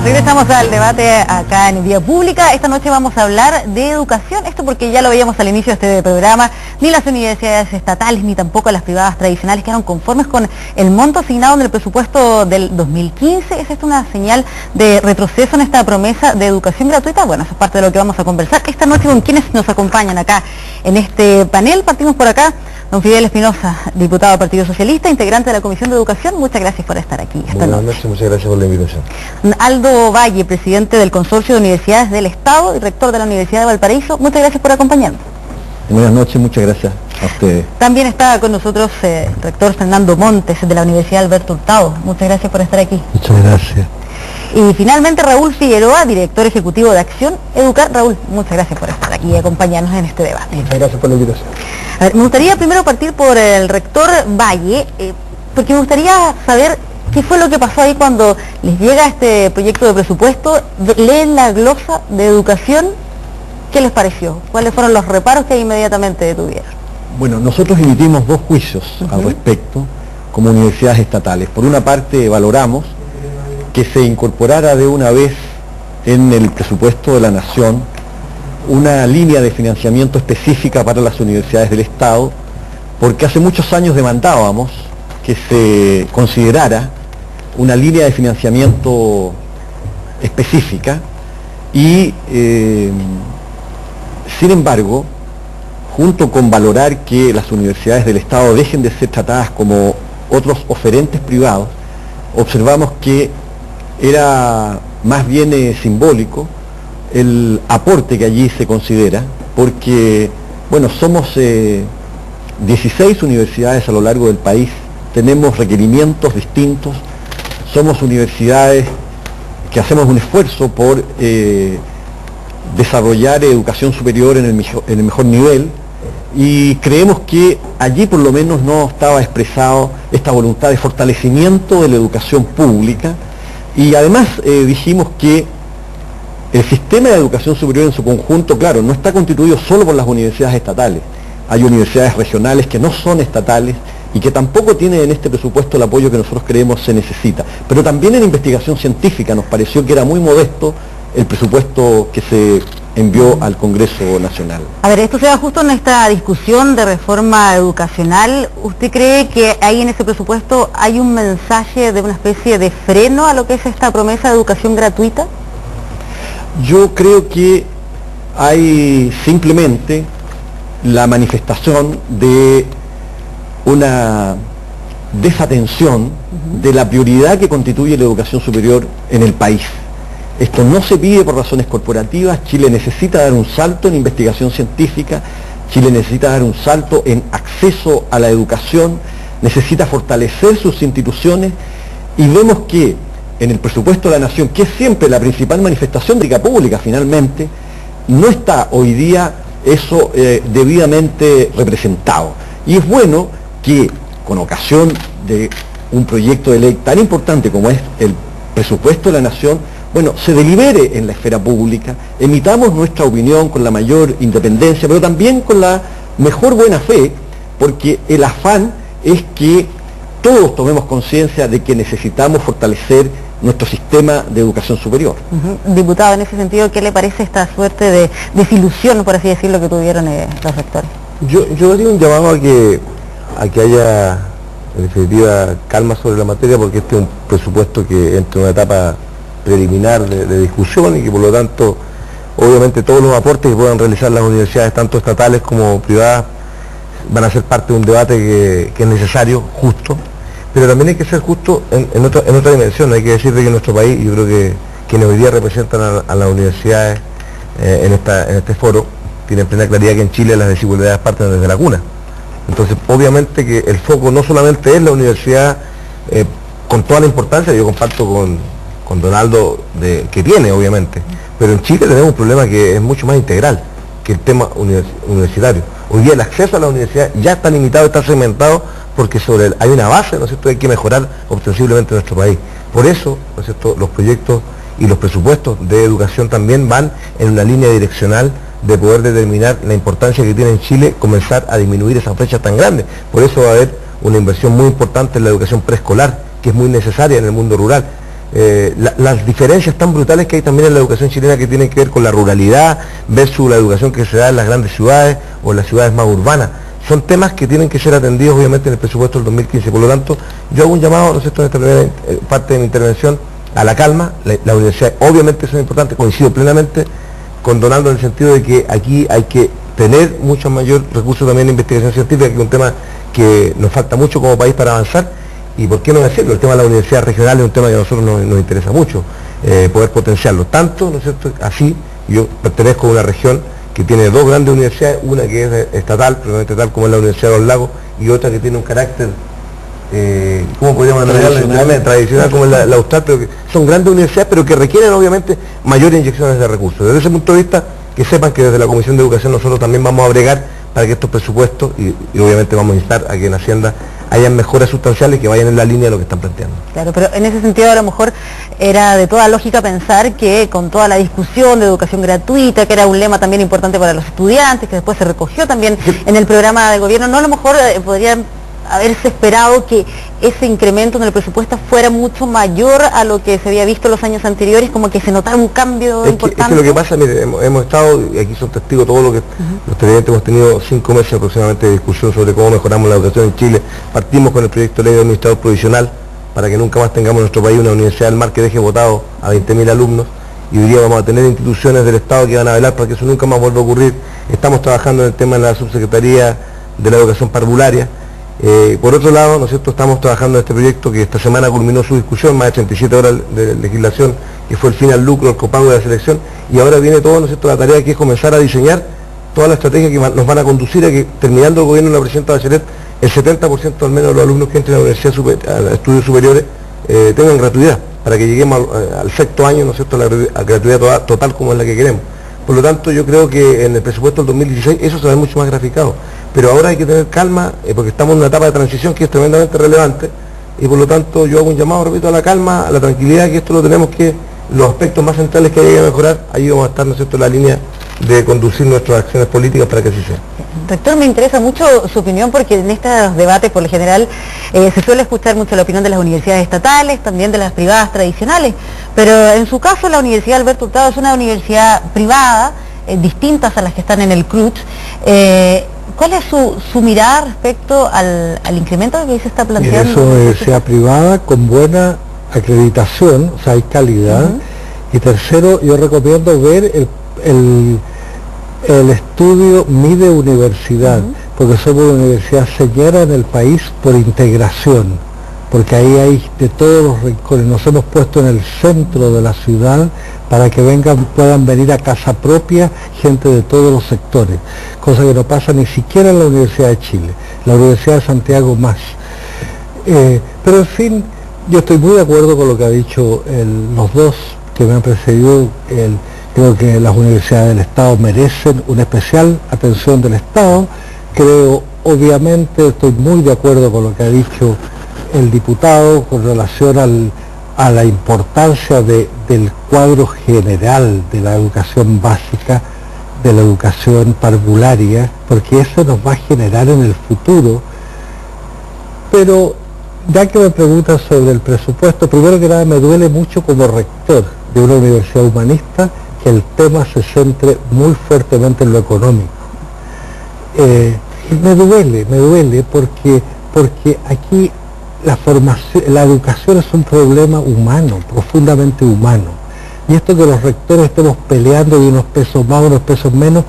Regresamos al debate acá en Vía Pública. Esta noche vamos a hablar de educación, esto porque ya lo veíamos al inicio de este programa, ni las universidades estatales ni tampoco las privadas tradicionales quedaron conformes con el monto asignado en el presupuesto del 2015. ¿Es esto una señal de retroceso en esta promesa de educación gratuita? Bueno, eso es parte de lo que vamos a conversar esta noche con quienes nos acompañan acá en este panel. Partimos por acá. Don Fidel Espinosa, diputado del Partido Socialista, integrante de la Comisión de Educación, muchas gracias por estar aquí esta noche. Buenas noches, muchas gracias por la invitación. Aldo Valle, presidente del Consorcio de Universidades del Estado y rector de la Universidad de Valparaíso, muchas gracias por acompañarnos. Buenas noches, muchas gracias a ustedes. También está con nosotros el rector Fernando Montes, de la Universidad Alberto Hurtado, muchas gracias por estar aquí. Muchas gracias. Y finalmente Raúl Figueroa, director ejecutivo de Acción Educar. Raúl, muchas gracias por estar aquí y acompañarnos en este debate. Muchas gracias por la invitación. A ver, me gustaría primero partir por el rector Valle, porque me gustaría saber qué fue lo que pasó ahí cuando les llega este proyecto de presupuesto, leen la glosa de educación, ¿qué les pareció? ¿Cuáles fueron los reparos que inmediatamente tuvieron? Bueno, nosotros emitimos dos juicios al respecto como universidades estatales. Por una parte, valoramos que se incorporara de una vez en el presupuesto de la Nación una línea de financiamiento específica para las universidades del Estado, porque hace muchos años demandábamos que se considerara una línea de financiamiento específica y, sin embargo, junto con valorar que las universidades del Estado dejen de ser tratadas como otros oferentes privados, observamos que era más bien simbólico el aporte que allí se considera, porque, bueno, somos 16 universidades a lo largo del país, tenemos requerimientos distintos, somos universidades que hacemos un esfuerzo por desarrollar educación superior en el mejor nivel, y creemos que allí por lo menos no estaba expresado esta voluntad de fortalecimiento de la educación pública. Y además dijimos que el sistema de educación superior en su conjunto, claro, no está constituido solo por las universidades estatales. Hay universidades regionales que no son estatales y que tampoco tienen en este presupuesto el apoyo que nosotros creemos se necesita. Pero también en investigación científica nos pareció que era muy modesto el presupuesto que se envió al Congreso Nacional. A ver, esto se da justo en esta discusión de reforma educacional. ¿Usted cree que ahí en ese presupuesto hay un mensaje de una especie de freno a lo que es esta promesa de educación gratuita? Yo creo que hay simplemente la manifestación de una desatención de la prioridad que constituye la educación superior en el país. Esto no se pide por razones corporativas. Chile necesita dar un salto en investigación científica, Chile necesita dar un salto en acceso a la educación, necesita fortalecer sus instituciones, y vemos que en el presupuesto de la Nación, que es siempre la principal manifestación de política pública finalmente, no está hoy día eso debidamente representado. Y es bueno que con ocasión de un proyecto de ley tan importante como es el presupuesto de la Nación, bueno, se delibere en la esfera pública, emitamos nuestra opinión con la mayor independencia, pero también con la mejor buena fe, porque el afán es que todos tomemos conciencia de que necesitamos fortalecer nuestro sistema de educación superior. Diputado, en ese sentido, ¿qué le parece esta suerte de desilusión, por así decirlo, que tuvieron los rectores? Yo haría un llamado a que haya, en definitiva, calma sobre la materia, porque este es un presupuesto que entra en una etapa preliminar de discusión, y que por lo tanto, obviamente, todos los aportes que puedan realizar las universidades, tanto estatales como privadas, van a ser parte de un debate que es necesario, justo, pero también hay que ser justo en otra dimensión. Hay que decir de que en nuestro país, yo creo que quienes hoy día representan a las universidades en este foro, tienen plena claridad que en Chile las desigualdades parten desde la cuna. Entonces, obviamente que el foco no solamente es la universidad, con toda la importancia, yo comparto con Donaldo, que tiene, obviamente, pero en Chile tenemos un problema que es mucho más integral que el tema universitario. Hoy día el acceso a la universidad ya está limitado, está segmentado, porque hay una base, ¿no es cierto?, que hay que mejorar ostensiblemente en nuestro país. Por eso, ¿no es cierto?, los proyectos y los presupuestos de educación también van en una línea direccional de poder determinar la importancia que tiene en Chile comenzar a disminuir esas brechas tan grandes. Por eso va a haber una inversión muy importante en la educación preescolar, que es muy necesaria en el mundo rural. Las diferencias tan brutales que hay también en la educación chilena, que tienen que ver con la ruralidad versus la educación que se da en las grandes ciudades o en las ciudades más urbanas, son temas que tienen que ser atendidos obviamente en el presupuesto del 2015. Por lo tanto, yo hago un llamado, ¿no es cierto?, en esta primera parte de mi intervención, a la calma. La universidad obviamente es importante, coincido plenamente con Donaldo en el sentido de que aquí hay que tener mucho mayor recursos también de investigación científica, que es un tema que nos falta mucho como país para avanzar. Y por qué no decirlo, el tema de la universidad regional es un tema que a nosotros nos interesa mucho, poder potenciarlo. Tanto, ¿no es cierto?, así, yo pertenezco a una región que tiene dos grandes universidades, una que es estatal, probablemente tal como es la Universidad de los Lagos, y otra que tiene un carácter, ¿cómo podríamos denominarla? Tradicional, como es la Austral, pero que son grandes universidades, pero que requieren obviamente mayores inyecciones de recursos. Desde ese punto de vista, que sepan que desde la Comisión de Educación nosotros también vamos a bregar para que estos presupuestos, y obviamente vamos a instar a que en Hacienda hayan mejoras sustanciales que vayan en la línea de lo que están planteando. Claro, pero en ese sentido a lo mejor era de toda lógica pensar que con toda la discusión de educación gratuita, que era un lema también importante para los estudiantes, que después se recogió también en el programa del gobierno, no, a lo mejor podrían haberse esperado que ese incremento en el presupuesto fuera mucho mayor a lo que se había visto en los años anteriores, como que se notara un cambio importante. Es que lo que pasa, mire, hemos estado, y aquí son testigos todo lo que los televidentes, hemos tenido 5 meses aproximadamente de discusión sobre cómo mejoramos la educación en Chile. Partimos con el proyecto de ley de administrador provisional, para que nunca más tengamos en nuestro país una universidad del mar que deje votado a 20.000 alumnos, y hoy día vamos a tener instituciones del Estado que van a velar para que eso nunca más vuelva a ocurrir. Estamos trabajando en el tema de la subsecretaría de la educación parvularia. Por otro lado, ¿no es cierto?, estamos trabajando en este proyecto que esta semana culminó su discusión, más de 37 horas de legislación, que fue el fin al lucro, el copago de la selección, y ahora viene todo, ¿no es cierto?, la tarea que es comenzar a diseñar toda la estrategia que nos van a conducir a que, terminando el gobierno de la presidenta Bachelet, el 70% al menos de los alumnos que entren a la universidad, a estudios superiores, tengan gratuidad, para que lleguemos al sexto año, ¿no es cierto?, a gratuidad total como es la que queremos. Por lo tanto, yo creo que en el presupuesto del 2016 eso se va a ver mucho más graficado. Pero ahora hay que tener calma, porque estamos en una etapa de transición que es tremendamente relevante, y por lo tanto yo hago un llamado, repito, a la calma, a la tranquilidad, que esto lo tenemos que, los aspectos más centrales que hay que mejorar, ahí vamos a estar, ¿no es cierto?, en la línea de conducir nuestras acciones políticas para que así sea. Rector, me interesa mucho su opinión, porque en estos debates, por lo general, se suele escuchar mucho la opinión de las universidades estatales, también de las privadas tradicionales, pero en su caso la Universidad Alberto Hurtado es una universidad privada, distintas a las que están en el CRUCH. ¿Cuál es su mirada respecto al incremento que se está planteando? Es una universidad privada con buena acreditación, o sea, hay calidad. Y tercero, yo recomiendo ver el estudio MIDE Universidad, porque somos una universidad señera en el país por integración, porque ahí hay de todos los rincones. Nos hemos puesto en el centro de la ciudad para que puedan venir a casa propia gente de todos los sectores, cosa que no pasa ni siquiera en la Universidad de Chile, la Universidad de Santiago más. Pero en fin, yo estoy muy de acuerdo con lo que ha dicho los dos que me han precedido. Creo que las universidades del Estado merecen una especial atención del Estado. Creo, obviamente, estoy muy de acuerdo con lo que ha dicho el diputado con relación a la importancia del cuadro general de la educación básica, de la educación parvularia, porque eso nos va a generar en el futuro. Pero ya que me preguntan sobre el presupuesto, primero que nada me duele mucho como rector de una universidad humanista que el tema se centre muy fuertemente en lo económico. Me duele porque aquí la educación es un problema humano, profundamente humano. Y esto que los rectores estemos peleando de unos pesos más, unos pesos menos,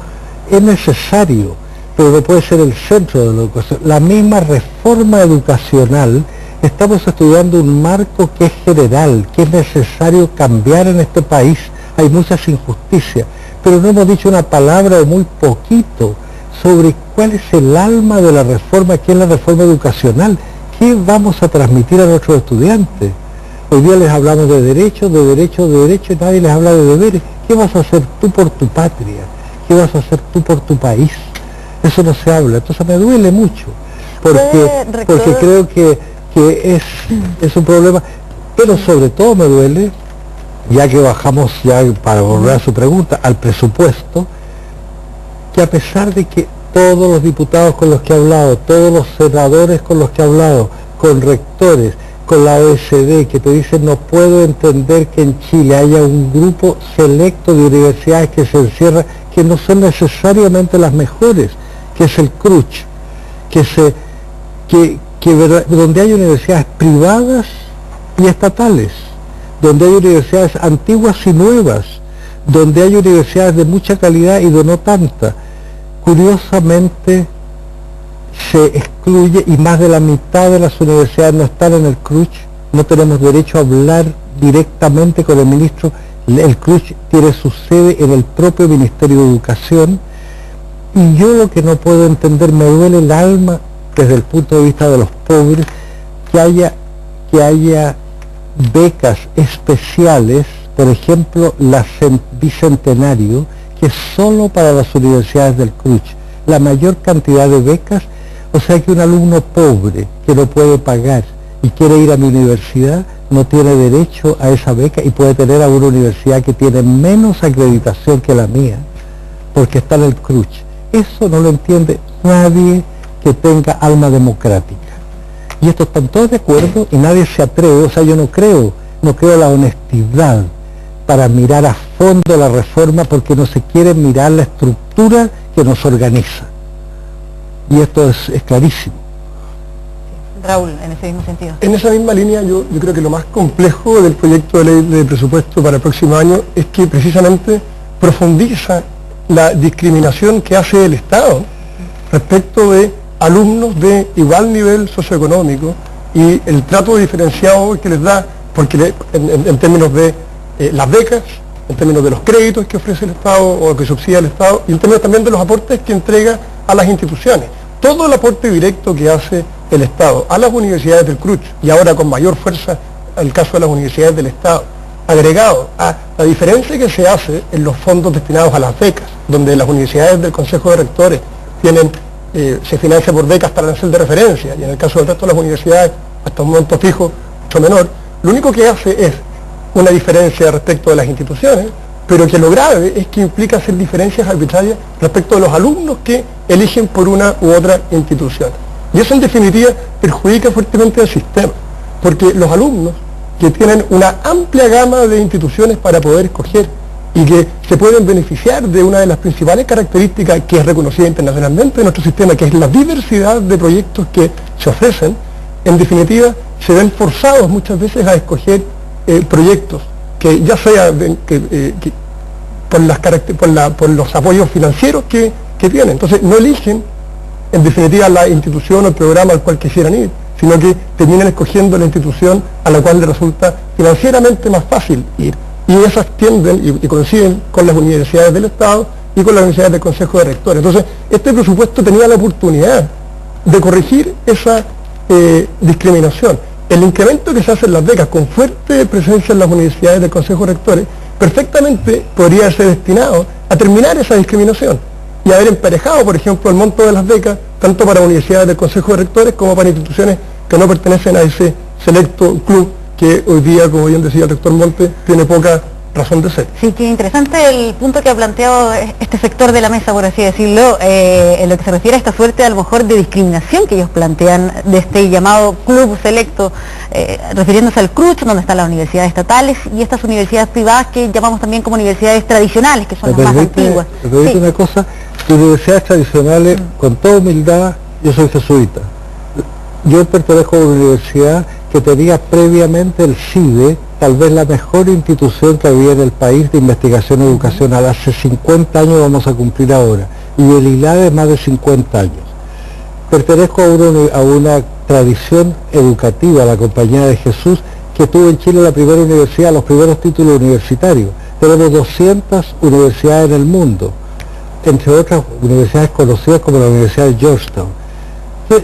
es necesario, pero no puede ser el centro de la educación. La misma reforma educacional, estamos estudiando un marco que es general, que es necesario cambiar en este país. Hay muchas injusticias, pero no hemos dicho una palabra o muy poquito sobre cuál es el alma de la reforma, qué es la reforma educacional, qué vamos a transmitir a nuestros estudiantes. Hoy día les hablamos de derechos, y nadie les habla de deberes. ¿Qué vas a hacer tú por tu patria? ¿Qué vas a hacer tú por tu país? Eso no se habla, entonces me duele mucho, porque creo que es un problema, pero sobre todo me duele, ya que bajamos ya para volver a su pregunta, al presupuesto, que a pesar de que todos los diputados con los que he hablado, todos los senadores con los que he hablado, con rectores, con la OECD, que te dicen no puedo entender que en Chile haya un grupo selecto de universidades que se encierra, que no son necesariamente las mejores, que es el CRUCH, donde hay universidades privadas y estatales, donde hay universidades antiguas y nuevas, donde hay universidades de mucha calidad y de no tanta. Curiosamente se excluye, y más de la mitad de las universidades no están en el CRUCH. No tenemos derecho a hablar directamente con el ministro. El CRUCH tiene su sede en el propio Ministerio de Educación, y yo lo que no puedo entender, me duele el alma desde el punto de vista de los pobres, que haya becas especiales, por ejemplo la Bicentenario, que es solo para las universidades del CRUCH, la mayor cantidad de becas. O sea que un alumno pobre que no puede pagar y quiere ir a mi universidad no tiene derecho a esa beca, y puede tener a una universidad que tiene menos acreditación que la mía porque está en el CRUCH. Eso no lo entiende nadie que tenga alma democrática, y esto están todos de acuerdo y nadie se atreve. O sea, yo no creo la honestidad para mirar a fondo la reforma, porque no se quiere mirar la estructura que nos organiza, y esto es clarísimo. Raúl, en ese mismo sentido. En esa misma línea, yo creo que lo más complejo del proyecto de ley de presupuesto para el próximo año es que precisamente profundiza la discriminación que hace el Estado respecto de alumnos de igual nivel socioeconómico, y el trato diferenciado que les da, porque en términos de las becas, en términos de los créditos que ofrece el Estado o que subsidia el Estado, y en términos también de los aportes que entrega a las instituciones. Todo el aporte directo que hace el Estado a las universidades del CRUCH, y ahora con mayor fuerza el caso de las universidades del Estado, agregado a la diferencia que se hace en los fondos destinados a las becas, donde las universidades del Consejo de Rectores se financia por becas para arancel de referencia, y en el caso del resto de las universidades hasta un monto fijo mucho menor. Lo único que hace es una diferencia respecto de las instituciones, pero que lo grave es que implica hacer diferencias arbitrarias respecto de los alumnos que eligen por una u otra institución. Y eso en definitiva perjudica fuertemente al sistema, porque los alumnos que tienen una amplia gama de instituciones para poder escoger y que se pueden beneficiar de una de las principales características que es reconocida internacionalmente de nuestro sistema, que es la diversidad de proyectos que se ofrecen, en definitiva se ven forzados muchas veces a escoger proyectos que ya sea por los apoyos financieros que tienen. Entonces no eligen en definitiva la institución o el programa al cual quisieran ir, sino que terminan escogiendo la institución a la cual les resulta financieramente más fácil ir. Y esas tienden y coinciden con las universidades del Estado y con las universidades del Consejo de Rectores. Entonces, este presupuesto tenía la oportunidad de corregir esa discriminación. El incremento que se hace en las becas, con fuerte presencia en las universidades del Consejo de Rectores, perfectamente podría ser destinado a terminar esa discriminación y haber emparejado, por ejemplo, el monto de las becas, tanto para universidades del Consejo de Rectores como para instituciones que no pertenecen a ese selecto club que hoy día, como bien decía el rector Monte, tiene poca razón de ser. Sí, qué interesante el punto que ha planteado este sector de la mesa, por así decirlo, en lo que se refiere a esta suerte a lo mejor de discriminación que ellos plantean de este llamado club selecto, refiriéndose al CRUCH, donde están las universidades estatales y estas universidades privadas que llamamos también como universidades tradicionales, que son las más antiguas. ¿Me permite una cosa? Universidades tradicionales, con toda humildad, yo soy jesuita. Yo pertenezco a una universidad que tenía previamente el CIDE, tal vez la mejor institución que había en el país de investigación educacional. Hace 50 años vamos a cumplir ahora, y el ILADE más de 50 años. Pertenezco a una tradición educativa, la Compañía de Jesús, que tuvo en Chile la primera universidad, los primeros títulos universitarios. Tenemos 200 universidades en el mundo, entre otras universidades conocidas como la Universidad de Georgetown.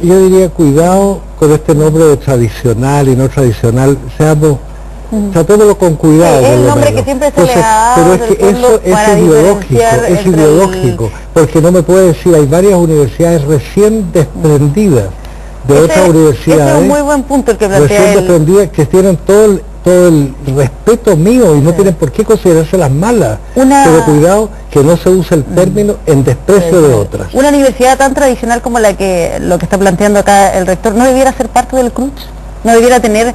Yo diría, cuidado con este nombre de tradicional y no tradicional, tratémoslo con cuidado. Es el nombre que siempre se le ha dado. Pero es que eso es ideológico, porque no me puede decir, hay varias universidades recién desprendidas de otras universidades. Ese es un muy buen punto el que plantea recién desprendidas, que tienen todo todo el respeto mío y no tienen por qué considerarse las malas. Pero cuidado que no se use el término en desprecio de otras. Una universidad tan tradicional como lo que está planteando acá el rector, ¿no debiera ser parte del CRUCH? ¿No debiera tener,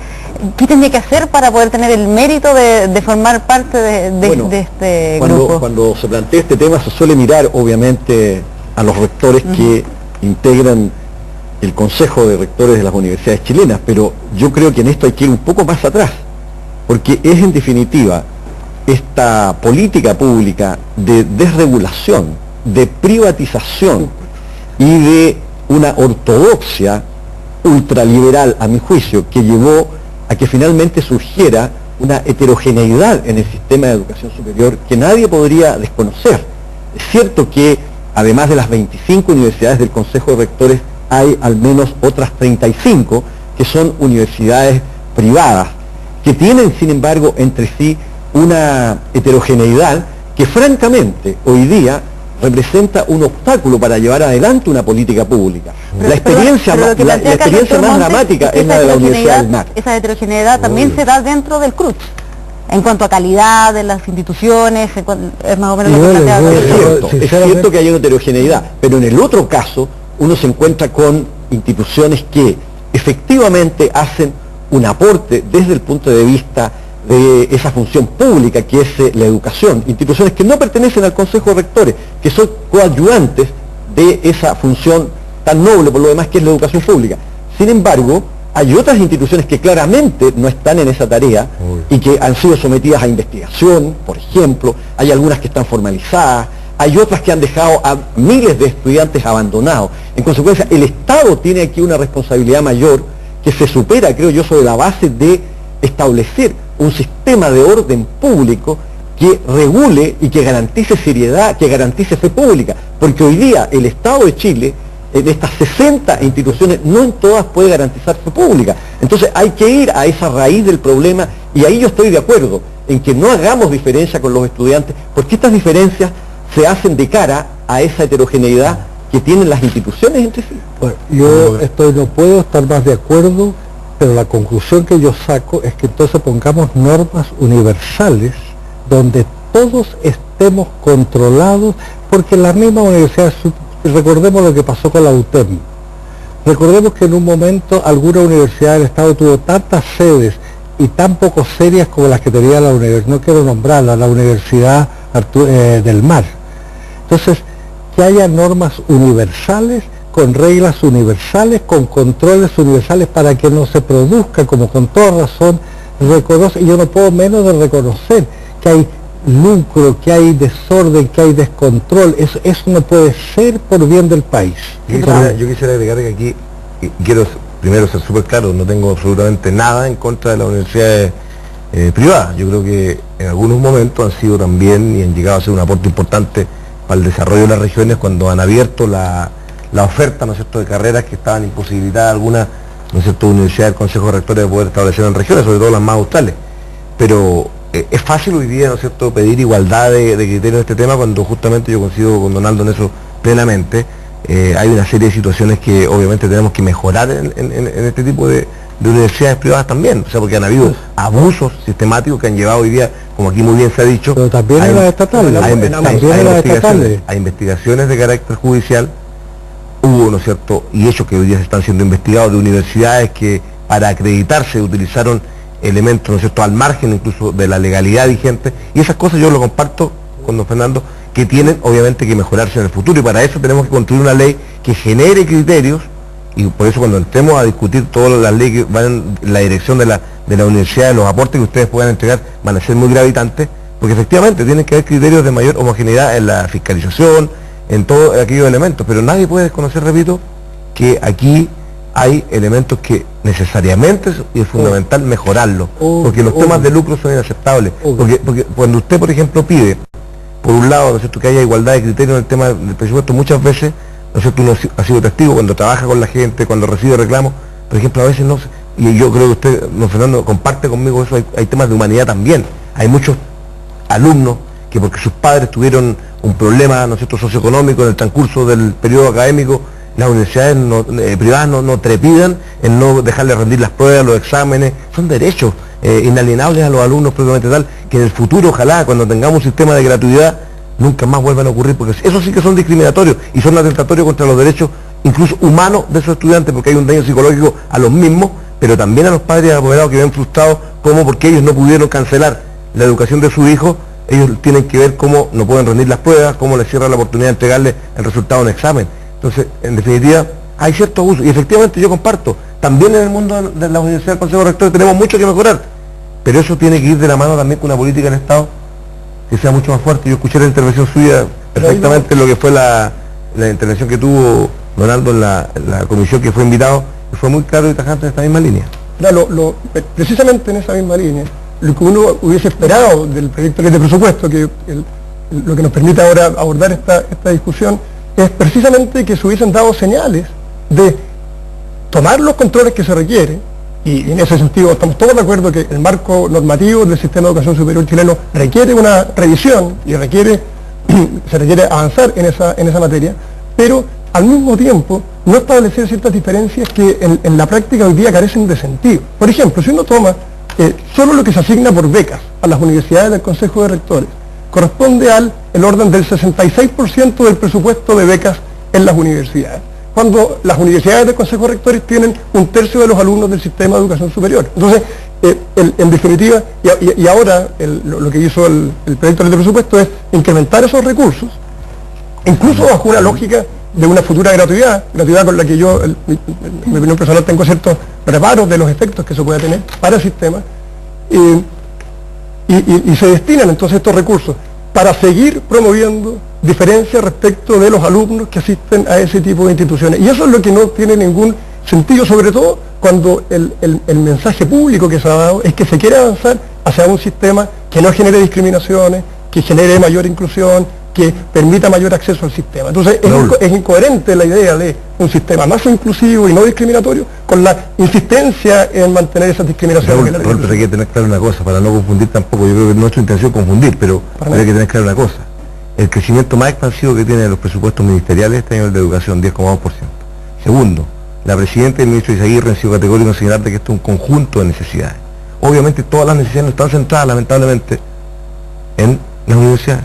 qué tendría que hacer para poder tener el mérito de formar parte de este grupo? Cuando se plantea este tema se suele mirar obviamente a los rectores que integran el Consejo de Rectores de las Universidades Chilenas, pero yo creo que en esto hay que ir un poco más atrás, porque es en definitiva esta política pública de desregulación, de privatización y de una ortodoxia ultraliberal, a mi juicio, que llevó a que finalmente surgiera una heterogeneidad en el sistema de educación superior que nadie podría desconocer. Es cierto que además de las 25 universidades del Consejo de Rectores, hay al menos otras 35 que son universidades privadas, que tienen sin embargo entre sí una heterogeneidad que francamente hoy día representa un obstáculo para llevar adelante una política pública. La experiencia más dramática es la de la Universidad del Mar. Esa heterogeneidad también se da dentro del CRUCH. En cuanto a calidad de las instituciones, es más o menos lo que planteaba. Es cierto que hay una heterogeneidad, pero en el otro caso uno se encuentra con instituciones que efectivamente hacen un aporte desde el punto de vista de esa función pública que es la educación, instituciones que no pertenecen al Consejo de Rectores, que son coadyuvantes de esa función tan noble por lo demás que es la educación pública. Sin embargo, hay otras instituciones que claramente no están en esa tarea y que han sido sometidas a investigación, por ejemplo, hay algunas que están formalizadas, hay otras que han dejado a miles de estudiantes abandonados. En consecuencia, el Estado tiene aquí una responsabilidad mayor que se supera, creo yo, sobre la base de establecer un sistema de orden público que regule y que garantice seriedad, que garantice fe pública, porque hoy día el Estado de Chile, de estas 60 instituciones, no en todas puede garantizar fe pública. Entonces hay que ir a esa raíz del problema, y ahí yo estoy de acuerdo en que no hagamos diferencia con los estudiantes, porque estas diferencias se hacen de cara a esa heterogeneidad que tienen las instituciones entre sí. Bueno, yo no puedo estar más de acuerdo, pero la conclusión que yo saco es que entonces pongamos normas universales donde todos estemos controlados, porque la misma universidad, recordemos lo que pasó con la UTEM, recordemos que en un momento alguna universidad del Estado tuvo tantas sedes y tan poco serias como las que tenía la universidad, no quiero nombrarla, la Universidad del Mar. Entonces, que haya normas universales, con reglas universales, con controles universales, para que no se produzca, como con toda razón reconoce, y yo no puedo menos de reconocer que hay lucro, que hay desorden, que hay descontrol. Eso no puede ser por bien del país. Yo quisiera agregar que aquí quiero primero ser súper claro, no tengo absolutamente nada en contra de las universidades privadas. Yo creo que en algunos momentos han sido también y han llegado a ser un aporte importante para el desarrollo de las regiones cuando han abierto la oferta, ¿no es cierto?, de carreras que estaban imposibilitadas algunas, ¿no es cierto?, universidades del Consejo de Rectores de poder establecer en regiones, sobre todo las más australes. Pero es fácil hoy día, ¿no es cierto?, pedir igualdad de criterios en este tema cuando justamente yo coincido con Donaldo en eso plenamente. Hay una serie de situaciones que obviamente tenemos que mejorar en este tipo de universidades privadas también, o sea, porque han habido abusos sistemáticos que han llevado hoy día, como aquí muy bien se ha dicho, pero también en las estatales, a investigaciones de carácter judicial. Hubo, ¿no es cierto?, y hechos que hoy día se están siendo investigados de universidades que para acreditarse utilizaron elementos, ¿no es cierto?, al margen incluso de la legalidad vigente, y esas cosas yo lo comparto con don Fernando, que tienen obviamente que mejorarse en el futuro, y para eso tenemos que construir una ley que genere criterios, y por eso cuando entremos a discutir todas las leyes que van en la dirección de la universidad, los aportes que ustedes puedan entregar van a ser muy gravitantes, porque efectivamente tienen que haber criterios de mayor homogeneidad en la fiscalización, en todos aquellos elementos, pero nadie puede desconocer, repito, que aquí hay elementos que necesariamente es fundamental mejorarlos, porque los temas de lucro son inaceptables, porque cuando usted, por ejemplo, pide, por un lado, ¿no es cierto?, que haya igualdad de criterios en el tema del presupuesto, muchas veces, ¿no es cierto?, uno ha sido testigo cuando trabaja con la gente, cuando recibe reclamos, por ejemplo, a veces no, y yo creo que usted, don Fernando, comparte conmigo eso, hay temas de humanidad también, hay muchos alumnos que porque sus padres tuvieron un problema, ¿no es cierto?, socioeconómico en el transcurso del periodo académico, las universidades privadas no trepidan en no dejarle rendir las pruebas, los exámenes, son derechos inalienables a los alumnos propiamente tal, que en el futuro, ojalá, cuando tengamos un sistema de gratuidad, nunca más vuelvan a ocurrir, porque eso sí que son discriminatorios y son atentatorios contra los derechos incluso humanos de esos estudiantes, porque hay un daño psicológico a los mismos, pero también a los padres y apoderados que ven frustrados, como porque ellos no pudieron cancelar la educación de su hijo, ellos tienen que ver cómo no pueden rendir las pruebas, cómo les cierra la oportunidad de entregarle el resultado de un examen. Entonces, en definitiva, hay cierto abuso, y efectivamente yo comparto, también en el mundo de la Universidad del Consejo de Rectores tenemos mucho que mejorar, pero eso tiene que ir de la mano también con una política del Estado que sea mucho más fuerte. Yo escuché la intervención suya perfectamente, lo que fue la intervención que tuvo Donaldo en la comisión que fue invitado, y fue muy claro y tajante en esta misma línea. Precisamente en esa misma línea, lo que uno hubiese esperado del proyecto de ley de presupuesto, que lo que nos permite ahora abordar esta discusión, es precisamente que se hubiesen dado señales de tomar los controles que se requieren, y en ese sentido estamos todos de acuerdo que el marco normativo del sistema de educación superior chileno requiere una revisión y se requiere avanzar en esa materia, pero al mismo tiempo no establecer ciertas diferencias que en la práctica hoy día carecen de sentido. Por ejemplo, si uno toma solo lo que se asigna por becas a las universidades del Consejo de Rectores, corresponde el orden del 66% del presupuesto de becas en las universidades, cuando las universidades del Consejo de Rectores tienen 1/3 de los alumnos del sistema de educación superior. Entonces, en definitiva, y ahora lo que hizo el proyecto de presupuesto es incrementar esos recursos, incluso bajo una lógica de una futura gratuidad con la que yo, en mi opinión personal, tengo ciertos reparos de los efectos que eso puede tener para el sistema, y se destinan entonces estos recursos para seguir promoviendo diferencias respecto de los alumnos que asisten a ese tipo de instituciones. Y eso es lo que no tiene ningún sentido, sobre todo cuando el mensaje público que se ha dado es que se quiere avanzar hacia un sistema que no genere discriminaciones, que genere mayor inclusión, que permita mayor acceso al sistema. Entonces es incoherente la idea de un sistema más inclusivo y no discriminatorio con la insistencia en mantener esas discriminaciones. Raúl, hay que tener claro una cosa, para no confundir tampoco, yo creo que no es nuestra intención confundir, pero hay que tener claro una cosa. El crecimiento más expansivo que tienen los presupuestos ministeriales este año es el de educación, 10,2%. Segundo, la presidenta y el ministro Izaguirre han sido categóricos en señalar de que esto es un conjunto de necesidades. Obviamente todas las necesidades no están centradas, lamentablemente, en las universidades.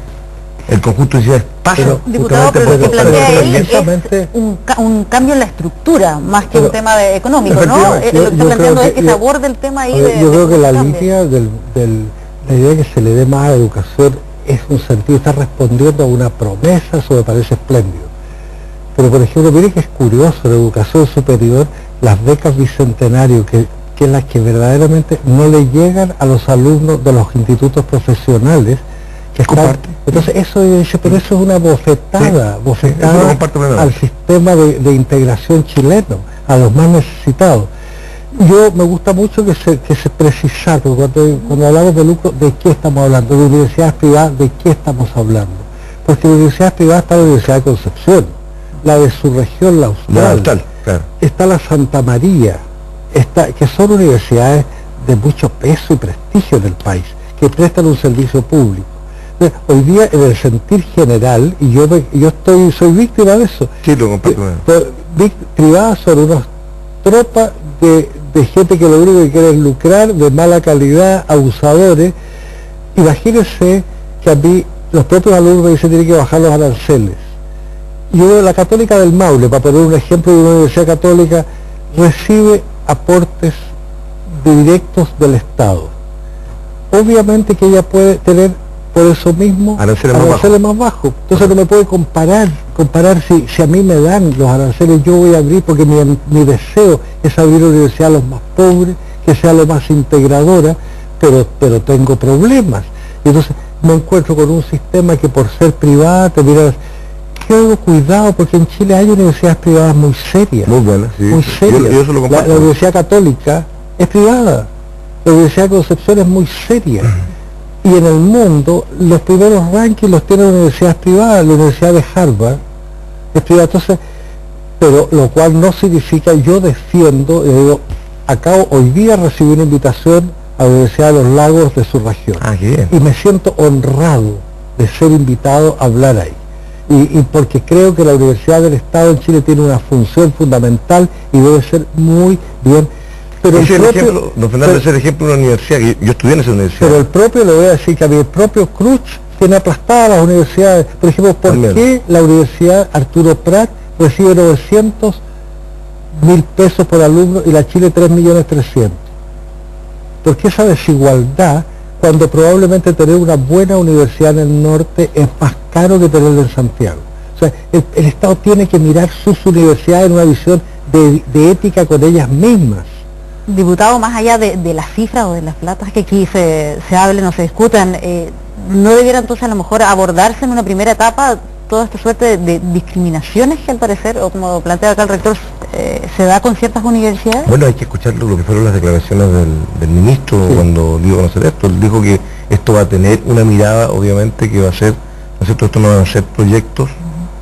El conjunto de necesidades pasa. Diputado, pero lo que plantea él es un cambio en la estructura, más que un tema económico, ¿no? Lo que está planteando es que se aborde el tema ahí de... Yo creo que la línea la idea de que se le dé más a educación es un sentido, está respondiendo a una promesa, eso me parece espléndido. Pero por ejemplo, mire que es curioso, la educación superior, las becas bicentenario, que es las que verdaderamente no le llegan a los alumnos de los institutos profesionales, que están, entonces pero eso es una bofetada al sistema de integración chileno, a los más necesitados. Yo me gusta mucho que se precisara, cuando hablamos de lucro, ¿de qué estamos hablando? De universidades privadas, ¿de qué estamos hablando? Porque de universidades privadas está la Universidad de Concepción, la de su región, la Austral, claro. Está la Santa María, que son universidades de mucho peso y prestigio en el país, que prestan un servicio público. Hoy día, en el sentir general, y yo soy víctima de eso, sí, lo comparto. Privadas son unas tropas de gente que lo único que quiere es lucrar, de mala calidad, abusadores. Imagínense que a mí los propios alumnos me dicen que tienen que bajar los aranceles. Yo, la Católica del Maule, para poner un ejemplo de una universidad católica, recibe aportes directos del Estado. Obviamente que ella puede tener por eso mismo aranceles más bajos. Entonces no me puede comparar si a mí me dan los aranceles, yo voy a abrir, porque mi deseo es abrir una universidad a los más pobres, que sea lo más integradora, pero tengo problemas. Y entonces me encuentro con un sistema que por ser privada te dirás, cuidado, porque en Chile hay universidades privadas muy serias. Muy buenas, sí. Muy serias. Yo eso lo comparto. La Universidad Católica es privada, la Universidad de Concepción es muy seria. Y en el mundo, los primeros rankings los tienen universidades privadas. La Universidad de Harvard es privada. Entonces, pero lo cual no significa, yo defiendo, hoy día recibí una invitación a la Universidad de los Lagos de su región. Qué bien. Y me siento honrado de ser invitado a hablar ahí. Y porque creo que la Universidad del Estado en Chile tiene una función fundamental y debe ser muy bien. Pero ese el es el propio- ejemplo, don Fernando, ese es el ejemplo de una universidad, que yo estudié en esa universidad. Pero el propio, le voy a decir que a mí el propio Cruz tiene aplastadas las universidades. Por ejemplo, ¿por También. qué la Universidad Arturo Prat recibe 900.000 pesos por alumno y la Chile 3.300.000? ¿Por qué esa desigualdad cuando probablemente tener una buena universidad en el norte es más caro que tenerla en Santiago? O sea, el Estado tiene que mirar sus universidades en una visión de ética con ellas mismas. Diputado, más allá de las cifras o de las platas que aquí se hablen o se discutan, ¿no debiera entonces a lo mejor abordarse en una primera etapa toda esta suerte de discriminaciones que al parecer, o como plantea acá el rector, se da con ciertas universidades? Bueno, hay que escuchar lo que fueron las declaraciones del ministro cuando dio a conocer esto. Él dijo que esto va a tener una mirada, obviamente, que va a ser, ¿no es cierto? Esto no van a ser proyectos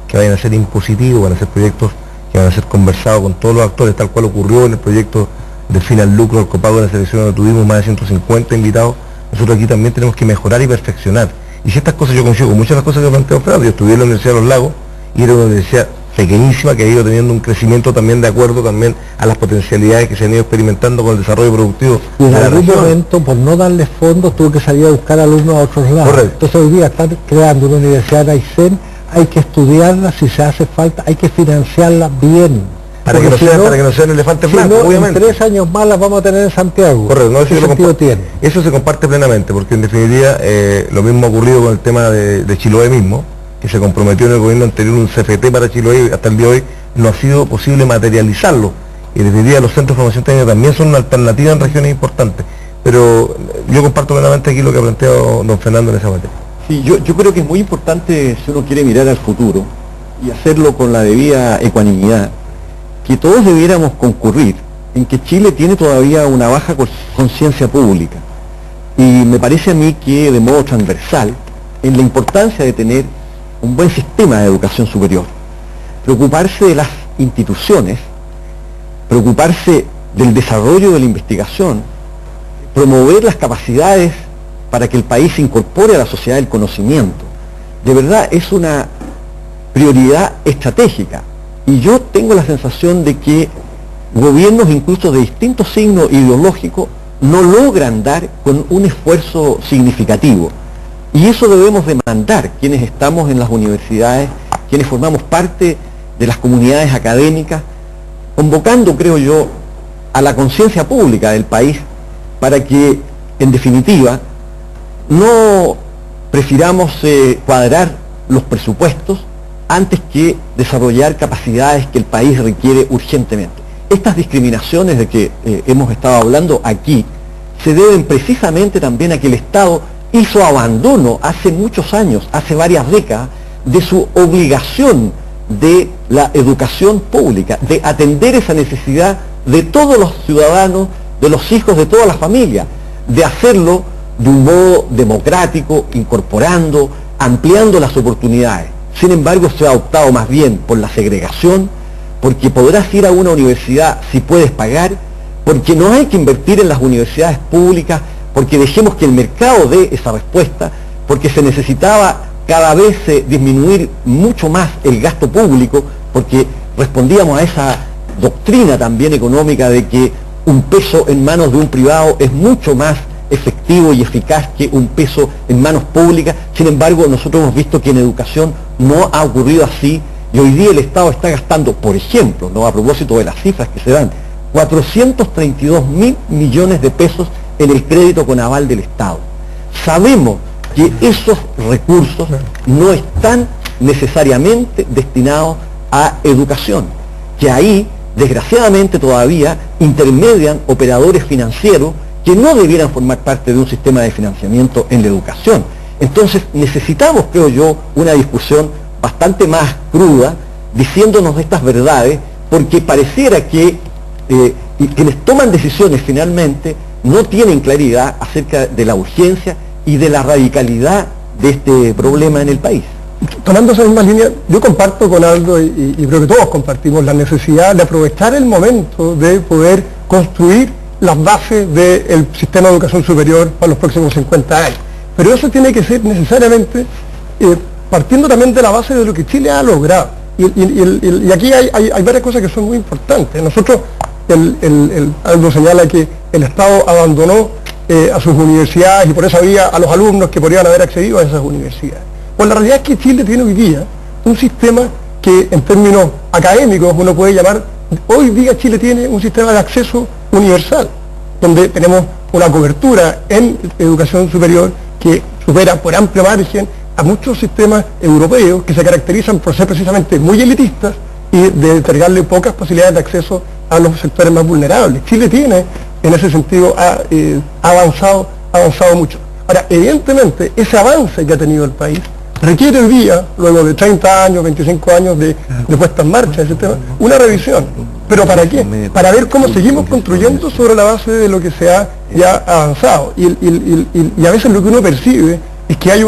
que vayan a ser impositivos, van a ser proyectos que van a ser conversados con todos los actores, tal cual ocurrió en el proyecto del fin al lucro, el copago de la selección, donde tuvimos más de 150 invitados. Nosotros aquí también tenemos que mejorar y perfeccionar. Y si estas cosas, yo coincido con muchas de las cosas que planteó Fernando. Yo estudié en la Universidad de Los Lagos y era una universidad pequeñísima que ha ido teniendo un crecimiento también de acuerdo también a las potencialidades que se han ido experimentando con el desarrollo productivo Y en de la algún región. momento, por no darles fondos, tuvo que salir a buscar alumnos a otros lados. Correcto. Entonces hoy día están creando una universidad en Aysén, hay que estudiarla si se hace falta, hay que financiarla bien. Para que, Porque no si sea, para que no sean elefantes si blancos, no, obviamente. en 3 años más las vamos a tener en Santiago. Correcto, no, eso, ¿Qué yo lo sentido compa- tiene? eso se comparte plenamente, porque en definitiva lo mismo ha ocurrido con el tema de Chiloé mismo, que se comprometió en el gobierno anterior un CFT para Chiloé, y hasta el día de hoy no ha sido posible materializarlo. Y en definitiva los centros de formación técnica también son una alternativa en regiones importantes. Pero yo comparto plenamente aquí lo que ha planteado don Fernando en esa materia. Sí, yo creo que es muy importante, si uno quiere mirar al futuro y hacerlo con la debida ecuanimidad, que todos debiéramos concurrir en que Chile tiene todavía una baja conciencia pública. Y me parece a mí que de modo transversal, en la importancia de tener un buen sistema de educación superior, preocuparse de las instituciones, preocuparse del desarrollo de la investigación, promover las capacidades para que el país se incorpore a la sociedad del conocimiento. De verdad es una prioridad estratégica. Y yo tengo la sensación de que gobiernos incluso de distintos signos ideológicos no logran dar con un esfuerzo significativo. Y eso debemos demandar quienes estamos en las universidades, quienes formamos parte de las comunidades académicas, convocando, creo yo, a la conciencia pública del país para que, en definitiva, no prefiramos cuadrar los presupuestos antes que desarrollar capacidades que el país requiere urgentemente. Estas discriminaciones de que hemos estado hablando aquí se deben precisamente también a que el Estado hizo abandono hace muchos años, hace varias décadas, de su obligación de la educación pública, de atender esa necesidad de todos los ciudadanos, de los hijos de toda la familia, de hacerlo de un modo democrático, incorporando, ampliando las oportunidades. Sin embargo, se ha optado más bien por la segregación, porque podrás ir a una universidad si puedes pagar, porque no hay que invertir en las universidades públicas, porque dejemos que el mercado dé esa respuesta, porque se necesitaba cada vez disminuir mucho más el gasto público, porque respondíamos a esa doctrina también económica de que un peso en manos de un privado es mucho más efectivo y eficaz que un peso en manos públicas. Sin embargo, nosotros hemos visto que en educación no ha ocurrido así, y hoy día el Estado está gastando, por ejemplo, ¿no?, a propósito de las cifras que se dan, 432.000 millones de pesos en el crédito con aval del Estado. Sabemos que esos recursos no están necesariamente destinados a educación, que ahí, desgraciadamente todavía, intermedian operadores financieros que no debieran formar parte de un sistema de financiamiento en la educación. Entonces necesitamos, creo yo, una discusión bastante más cruda, diciéndonos estas verdades, porque pareciera que quienes toman decisiones finalmente no tienen claridad acerca de la urgencia y de la radicalidad de este problema en el país. Tomando esa misma línea, yo comparto con Aldo y creo que todos compartimos la necesidad de aprovechar el momento de poder construir las bases del sistema de educación superior para los próximos 50 años. Pero eso tiene que ser necesariamente partiendo también de la base de lo que Chile ha logrado. Y aquí hay varias cosas que son muy importantes. Nosotros Aldo señala que el Estado abandonó a sus universidades y por eso había a los alumnos que podrían haber accedido a esas universidades. Pues la realidad es que Chile tiene hoy día un sistema que en términos académicos uno puede llamar, hoy día Chile tiene un sistema de acceso universal, donde tenemos una cobertura en educación superior que supera por amplio margen a muchos sistemas europeos que se caracterizan por ser precisamente muy elitistas y de entregarle pocas posibilidades de acceso a los sectores más vulnerables. Chile tiene, en ese sentido, ha avanzado mucho. Ahora, evidentemente, ese avance que ha tenido el país requiere hoy día, luego de 30 años, 25 años de puesta en marcha del sistema, una revisión. ¿Pero para qué? Para ver cómo seguimos construyendo sobre la base de lo que se ha ya avanzado. Y a veces lo que uno percibe es que hay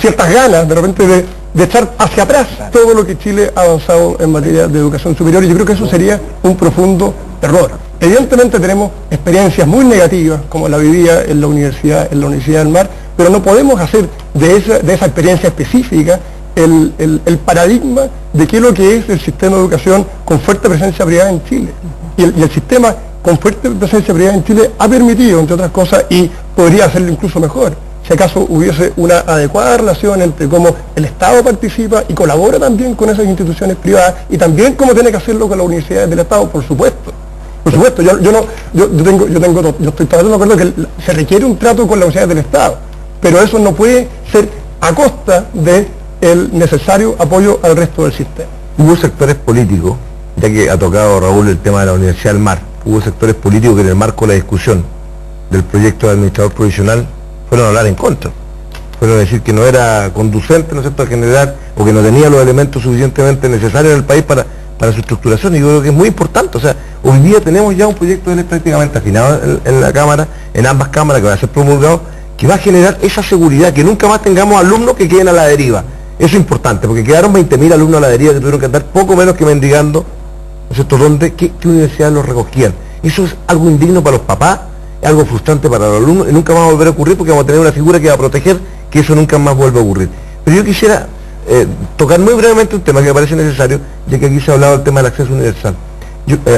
ciertas ganas, de repente, de echar hacia atrás todo lo que Chile ha avanzado en materia de educación superior, y yo creo que eso sería un profundo error. Evidentemente tenemos experiencias muy negativas, como la vivía en la Universidad del Mar, pero no podemos hacer de esa experiencia específica el paradigma de qué es lo que es el sistema de educación con fuerte presencia privada en Chile. Y el sistema con fuerte presencia privada en Chile ha permitido, entre otras cosas, y podría hacerlo incluso mejor, si acaso hubiese una adecuada relación entre cómo el Estado participa y colabora también con esas instituciones privadas, y también cómo tiene que hacerlo con las universidades del Estado, por supuesto. Por supuesto, yo estoy totalmente de acuerdo que se requiere un trato con las universidades del Estado, pero eso no puede ser a costa del necesario apoyo al resto del sistema. Hubo sectores políticos, ya que ha tocado Raúl el tema de la Universidad del Mar, hubo sectores políticos que en el marco de la discusión del proyecto de administrador provisional fueron a hablar en contra, fueron a decir que no era conducente, ¿no es cierto?, a generar, o que no tenía los elementos suficientemente necesarios en el país para su estructuración, y yo creo que es muy importante. O sea, hoy día tenemos ya un proyecto de ley prácticamente afinado en la Cámara, en ambas cámaras, que va a ser promulgado, que va a generar esa seguridad, que nunca más tengamos alumnos que queden a la deriva. Eso es importante, porque quedaron 20.000 alumnos a la deriva que tuvieron que andar poco menos que mendigando, ¿no es cierto?, ¿qué universidades los recogían? Eso es algo indigno para los papás, es algo frustrante para los alumnos, y nunca va a volver a ocurrir, porque vamos a tener una figura que va a proteger que eso nunca más vuelva a ocurrir. Pero yo quisiera tocar muy brevemente un tema que me parece necesario, ya que aquí se ha hablado del tema del acceso universal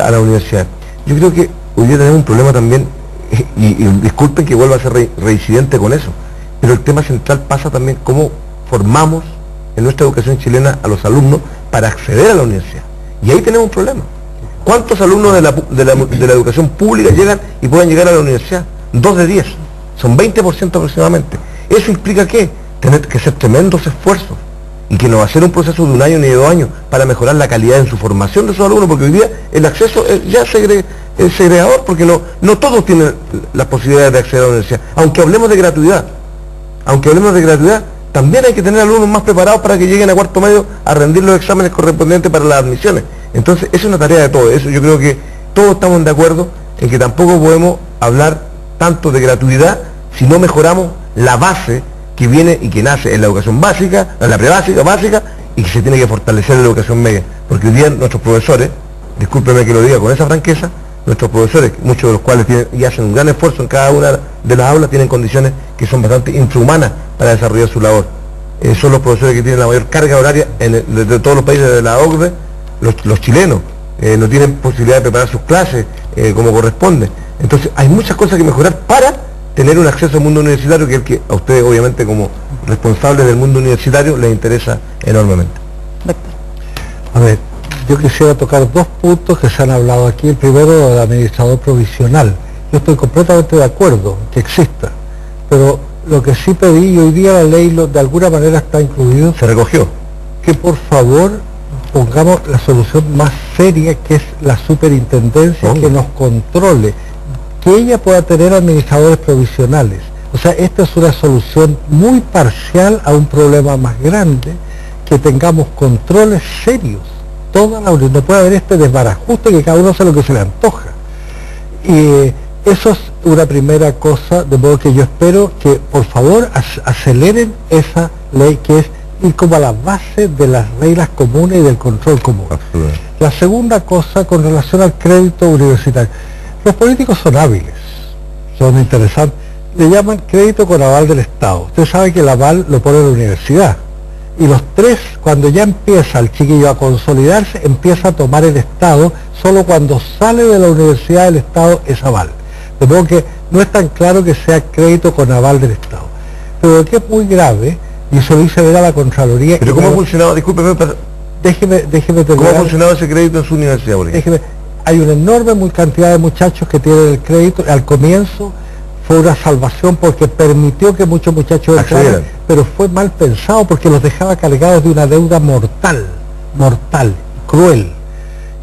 a la universidad. Yo creo que hoy día tenemos un problema también, y disculpen que vuelva a ser reincidente con eso, pero el tema central pasa también cómo formamos en nuestra educación chilena a los alumnos para acceder a la universidad. Y ahí tenemos un problema. ¿Cuántos alumnos de la educación pública llegan y pueden llegar a la universidad? 2 de 10, son 20% aproximadamente. ¿Eso implica qué? Tener que hacer tremendos esfuerzos, y que no va a ser un proceso de 1 año ni de 2 años para mejorar la calidad en su formación de sus alumnos, porque hoy día el acceso ya es segregador, porque no todos tienen las posibilidades de acceder a la universidad. Aunque hablemos de gratuidad, también hay que tener alumnos más preparados para que lleguen a cuarto medio a rendir los exámenes correspondientes para las admisiones. Entonces, esa es una tarea de todos. Eso yo creo que todos estamos de acuerdo en que tampoco podemos hablar tanto de gratuidad si no mejoramos la base que viene y que nace en la educación básica, en la prebásica, básica, y que se tiene que fortalecer en la educación media. Porque hoy día nuestros profesores, discúlpeme que lo diga con esa franqueza, nuestros profesores, muchos de los cuales y hacen un gran esfuerzo en cada una de las aulas, tienen condiciones que son bastante infrahumanas para desarrollar su labor. Son los profesores que tienen la mayor carga horaria de todos los países de la OCDE. Los chilenos no tienen posibilidad de preparar sus clases como corresponde. Entonces hay muchas cosas que mejorar para tener un acceso al mundo universitario, que es el que a ustedes, obviamente, como responsables del mundo universitario, les interesa enormemente. A ver, yo quisiera tocar 2 puntos que se han hablado aquí. El primero, del administrador provisional. Yo estoy completamente de acuerdo que exista, pero lo que sí pedí, y hoy día la ley de alguna manera está incluido, se recogió, que por favor pongamos la solución más seria, que es la superintendencia, que nos controle, que ella pueda tener administradores provisionales. O sea, esta es una solución muy parcial a un problema más grande, que tengamos controles serios. Toda la universidad, no puede haber este desbarajuste que cada uno hace lo que se le antoja. Y eso es una primera cosa, de modo que yo espero que por favor aceleren esa ley, que es ir como a la base de las reglas comunes y del control común. La segunda cosa, con relación al crédito universitario. Los políticos son hábiles, son interesantes, le llaman crédito con aval del Estado. Usted sabe que el aval lo pone la universidad. Y los tres, cuando ya empieza el chiquillo a consolidarse, empieza a tomar el Estado, solo cuando sale de la universidad el Estado es aval. De modo que no es tan claro que sea crédito con aval del Estado. Pero lo que es muy grave, y eso lo hice ver a la Contraloría... ¿Pero cómo ha funcionado? Discúlpeme, déjeme terminar. ¿Cómo ha funcionado ese crédito en su universidad, por ejemplo? Hay una enorme cantidad de muchachos que tienen el crédito. Al comienzo fue una salvación porque permitió que muchos muchachos entraran, pero fue mal pensado porque los dejaba cargados de una deuda mortal, cruel.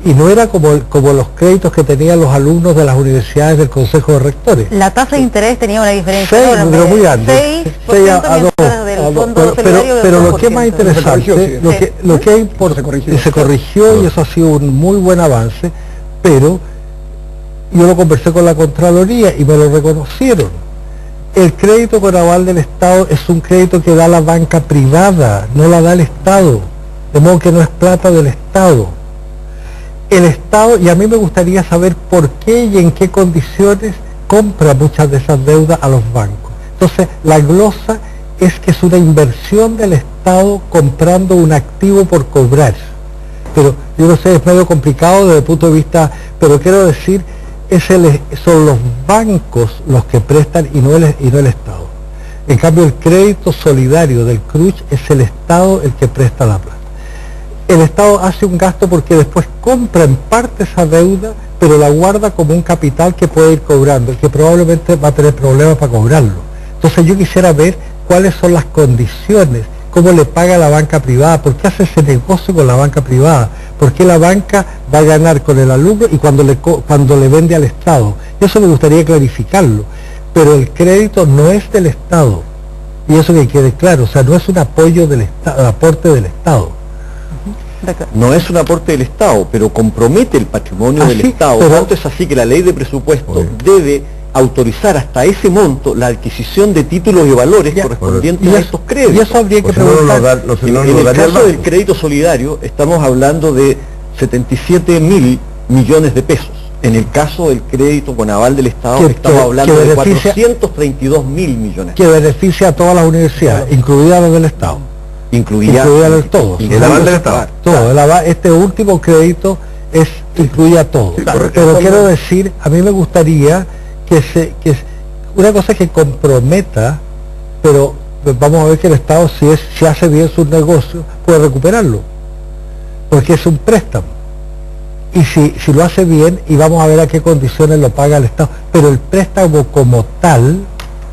Y no era como los créditos que tenían los alumnos de las universidades del Consejo de Rectores. La tasa de interés tenía una diferencia pero muy grande. 6% del Fondo Solidario del pero lo que es más interesante, lo que es importante, se corrigió y eso ha sido un muy buen avance, pero yo lo conversé con la Contraloría y me lo reconocieron. El crédito con aval del Estado es un crédito que da la banca privada, no la da el Estado, de modo que no es plata del Estado. El Estado, y a mí me gustaría saber por qué y en qué condiciones compra muchas de esas deudas a los bancos. Entonces, la glosa es que es una inversión del Estado comprando un activo por cobrar. Pero yo no sé, es medio complicado desde el punto de vista, pero quiero decir, son los bancos los que prestan y no el Estado. En cambio, el crédito solidario del CRUCH es el Estado el que presta la plata. El Estado hace un gasto porque después compra en parte esa deuda, pero la guarda como un capital que puede ir cobrando, el que probablemente va a tener problemas para cobrarlo. Entonces yo quisiera ver cuáles son las condiciones, cómo le paga la banca privada, por qué hace ese negocio con la banca privada, por qué la banca va a ganar con el alumno y cuando le vende al Estado. Eso me gustaría clarificarlo, pero el crédito no es del Estado, y eso que quede claro, o sea, no es un apoyo del Estado, aporte del Estado. No es un aporte del Estado, pero compromete el patrimonio del Estado. Tanto es así que la ley de presupuesto debe autorizar hasta ese monto la adquisición de títulos y valores correspondientes a estos créditos. Y eso habría que preguntar. En el caso del crédito solidario estamos hablando de 77.000 millones de pesos. En el caso del crédito con aval del Estado estamos hablando de 432.000 millones. Que beneficia a todas las universidades, incluidas las del Estado. Incluía todos. El aval del Estado. Todo. Este último crédito incluía todo. Pero quiero decir, a mí me gustaría que una cosa que comprometa, pero vamos a ver que el Estado, si hace bien sus negocios, puede recuperarlo. Porque es un préstamo. Y si lo hace bien, y vamos a ver a qué condiciones lo paga el Estado. Pero el préstamo como tal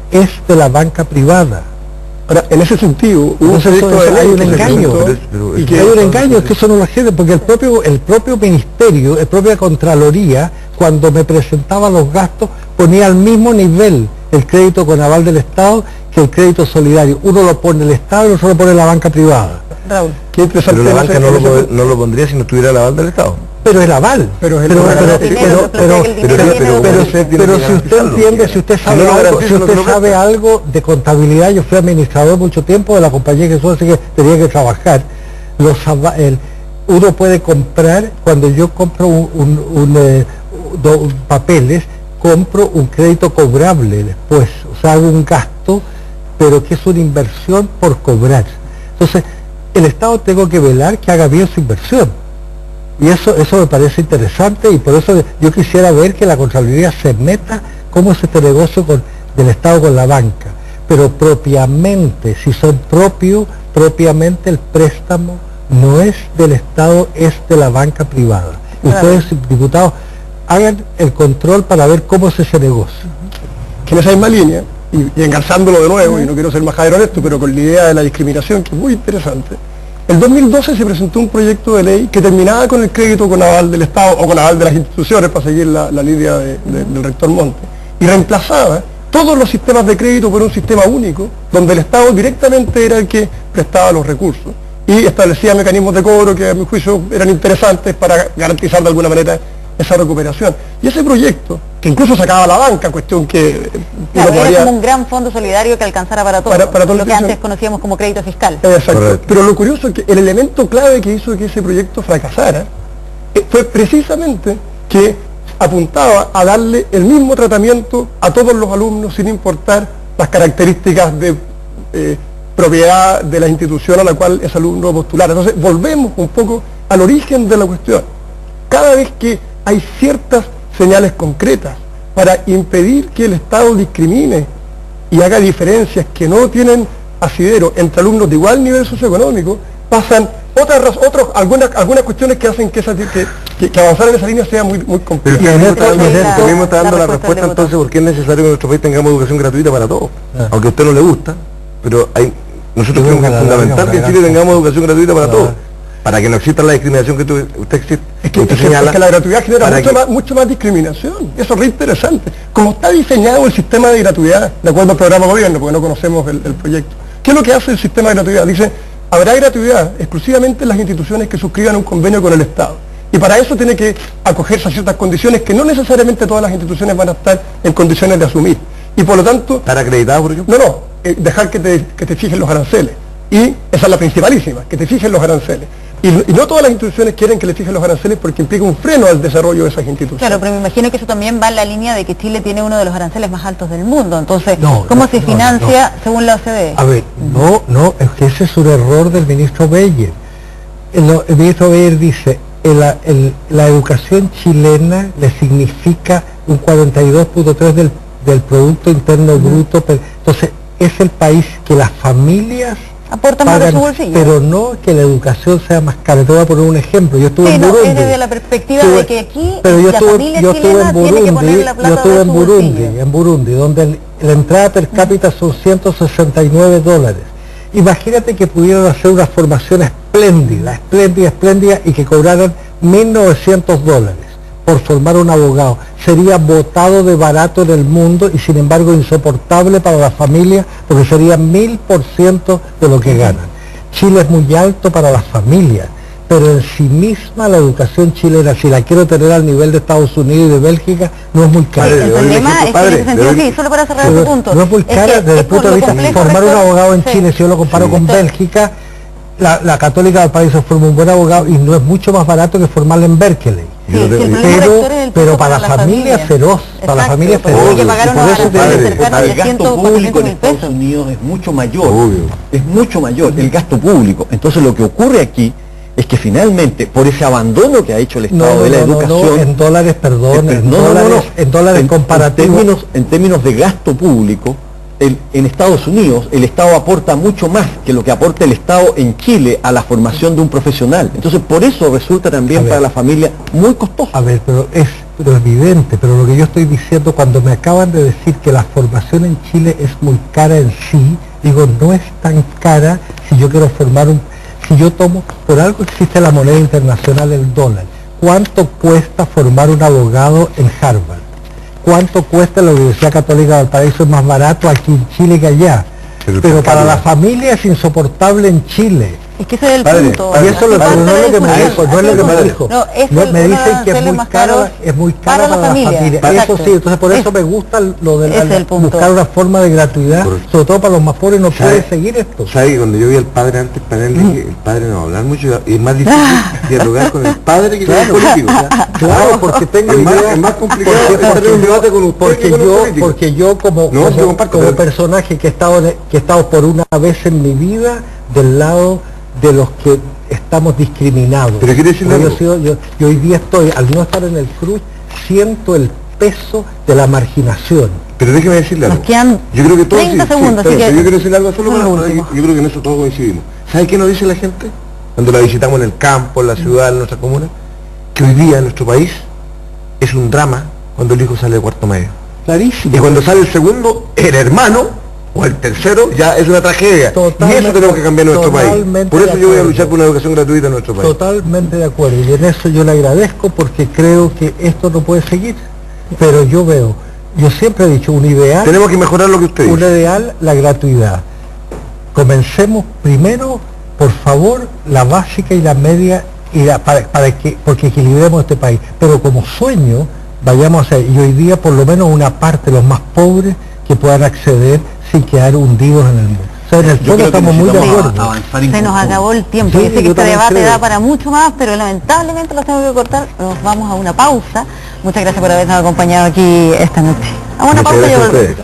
es de la banca privada. Ahora, en ese sentido, hay un engaño. Hay un engaño, es que eso no lo entiende, porque el propio Ministerio, la propia Contraloría, cuando me presentaba los gastos, ponía al mismo nivel el crédito con aval del Estado que el crédito solidario. Uno lo pone el Estado y otro lo pone la banca privada. Raúl, pero la banca no lo pondría si no tuviera el aval del Estado. Pero el aval. Pero si usted entiende, si usted sabe algo de contabilidad, yo fui administrador mucho tiempo de la compañía que así que tenía que trabajar. Uno puede comprar, cuando yo compro papeles, compro un crédito cobrable después, o sea, hago un gasto, pero que es una inversión por cobrar. Entonces, el Estado tengo que velar que haga bien su inversión. Y eso me parece interesante, y por eso yo quisiera ver que la Contraloría se meta cómo es este negocio del Estado con la banca. Pero propiamente, si son propiamente el préstamo no es del Estado, es de la banca privada. Ustedes, diputados, hagan el control para ver cómo es ese negocio. Que en esa misma línea, y engarzándolo de nuevo, y no quiero ser majadero en esto, pero con la idea de la discriminación, que es muy interesante. En 2012 se presentó un proyecto de ley que terminaba con el crédito con aval del Estado o con aval de las instituciones, para seguir la línea del rector Monte, y reemplazaba todos los sistemas de crédito por un sistema único, donde el Estado directamente era el que prestaba los recursos y establecía mecanismos de cobro que a mi juicio eran interesantes para garantizar de alguna manera esa recuperación. Y ese proyecto, que incluso sacaba a la banca, cuestión que... Claro, era como un gran fondo solidario que alcanzara para todo, lo que antes conocíamos como crédito fiscal. Exacto. Correcto. Pero lo curioso es que el elemento clave que hizo que ese proyecto fracasara fue precisamente que apuntaba a darle el mismo tratamiento a todos los alumnos sin importar las características propiedad de la institución a la cual ese alumno postulara. Entonces volvemos un poco al origen de la cuestión. Cada vez que hay ciertas señales concretas para impedir que el Estado discrimine y haga diferencias que no tienen asidero entre alumnos de igual nivel socioeconómico, pasan algunas cuestiones que hacen que avanzar en esa línea sea muy complejo. Pero usted mismo está dando la respuesta entonces por qué es necesario que en nuestro país tengamos educación gratuita para todos. Aunque a usted no le gusta, pero nosotros creemos que es fundamental que en Chile tengamos educación gratuita para todos, para que no exista la discriminación que usted señala. Es que la gratuidad genera mucho más discriminación. Eso es re interesante. Como está diseñado el sistema de gratuidad, de acuerdo al programa de gobierno, porque no conocemos el proyecto, ¿qué es lo que hace el sistema de gratuidad? Dice, habrá gratuidad exclusivamente en las instituciones que suscriban un convenio con el Estado. Y para eso tiene que acogerse a ciertas condiciones que no necesariamente todas las instituciones van a estar en condiciones de asumir. Y por lo tanto... ¿Estar acreditado, por ejemplo? No, dejar que te fijen los aranceles. Y esa es la principalísima, que te fijen los aranceles. Y no todas las instituciones quieren que le fijen los aranceles porque implica un freno al desarrollo de esas instituciones. Claro, pero me imagino que eso también va en la línea de que Chile tiene uno de los aranceles más altos del mundo. Entonces, ¿cómo se financia según la OCDE? A ver, es que ese es un error del ministro Beyer. El ministro Beyer dice, la educación chilena le significa un 42.3 del Producto Interno Bruto. Entonces, es el país que las familias aportan más de su bolsillo, pero no que la educación sea más cara. Te voy a poner un ejemplo. Yo estuve en Burundi. Es desde la perspectiva de que aquí la familia chilena tiene que poner la plata de su bolsillo. En Burundi, donde la entrada per cápita son $169. Imagínate que pudieran hacer una formación espléndida, y que cobraran $1.900 por formar un abogado. Sería botado de barato en el mundo y sin embargo insoportable para la familia porque sería 1000% de lo que ganan. Chile es muy alto para las familias, pero en sí misma la educación chilena, si la quiero tener al nivel de Estados Unidos y de Bélgica, no es muy cara. El problema es que en ese sentido, sí, solo para cerrar este punto. No es muy cara desde el punto de vista de formar un abogado en Chile, si yo lo comparo con Bélgica, la Católica del país forma un buen abogado y no es mucho más barato que formarlo en Berkeley. Pero para la familia feroz, para la familia feroz. El gasto público en Estados Unidos es mucho mayor, el gasto público. Entonces lo que ocurre aquí es que finalmente, por ese abandono que ha hecho el Estado de la educación... en dólares, perdón, en dólares comparativos. En términos de gasto público, en Estados Unidos el Estado aporta mucho más que lo que aporta el Estado en Chile a la formación de un profesional. Entonces por eso resulta también para la familia muy costoso. A ver, pero es evidente, pero lo que yo estoy diciendo, cuando me acaban de decir que la formación en Chile es muy cara en sí, digo, no es tan cara si yo quiero formar si yo tomo, por algo existe la moneda internacional, el dólar. ¿Cuánto cuesta formar un abogado en Harvard? ¿Cuánto cuesta la Universidad Católica del Paraíso? Es más barato aquí en Chile que allá. Pero para la familia es insoportable en Chile. Es que ese es el punto. Y eso no es lo que me dijo, no es lo que me dijo. Me dicen que es muy caro para la familia. Eso sí, entonces por eso me gusta lo de buscar una forma de gratuidad, sobre todo para los más pobres, no puede seguir esto. ¿Sabes que cuando yo vi al padre antes, para él, el padre no va a hablar mucho y es más difícil dialogar con el padre que con el político? Claro, porque tengo idea, es más complicado tener un debate con usted porque yo como personaje que he estado por una vez en mi vida del lado de los que estamos discriminados. Pero quiere decir yo hoy día estoy, al no estar en el CRUS, siento el peso de la marginación. Pero déjeme decirle algo. Yo creo que todos 30 segundos, yo quiero decirle algo solo para yo creo que en eso todos coincidimos. ¿Sabe qué nos dice la gente? Cuando la visitamos en el campo, en la ciudad, en nuestra comuna, que hoy día en nuestro país es un drama cuando el hijo sale de cuarto medio. Clarísimo. Y cuando sale el segundo, el hermano o el tercero, ya es una tragedia. Y eso tenemos que cambiar en nuestro país. Por eso yo voy a luchar por una educación gratuita en nuestro país. Totalmente de acuerdo. Y en eso yo le agradezco porque creo que esto no puede seguir. Pero yo siempre he dicho, un ideal... Tenemos que mejorar lo que usted dice. Un ideal, la gratuidad. Comencemos primero, por favor, la básica y la media, porque equilibremos este país. Pero como sueño, vayamos a hacer, y hoy día por lo menos una parte, los más pobres, que puedan acceder sin quedar hundidos en el mundo. O sea, en el fondo estamos muy de acuerdo. Se nos acabó el tiempo. Dice que este debate da para mucho más, pero lamentablemente los tengo que cortar. Nos vamos a una pausa. Muchas gracias por habernos acompañado aquí esta noche. A una pausa y volvemos.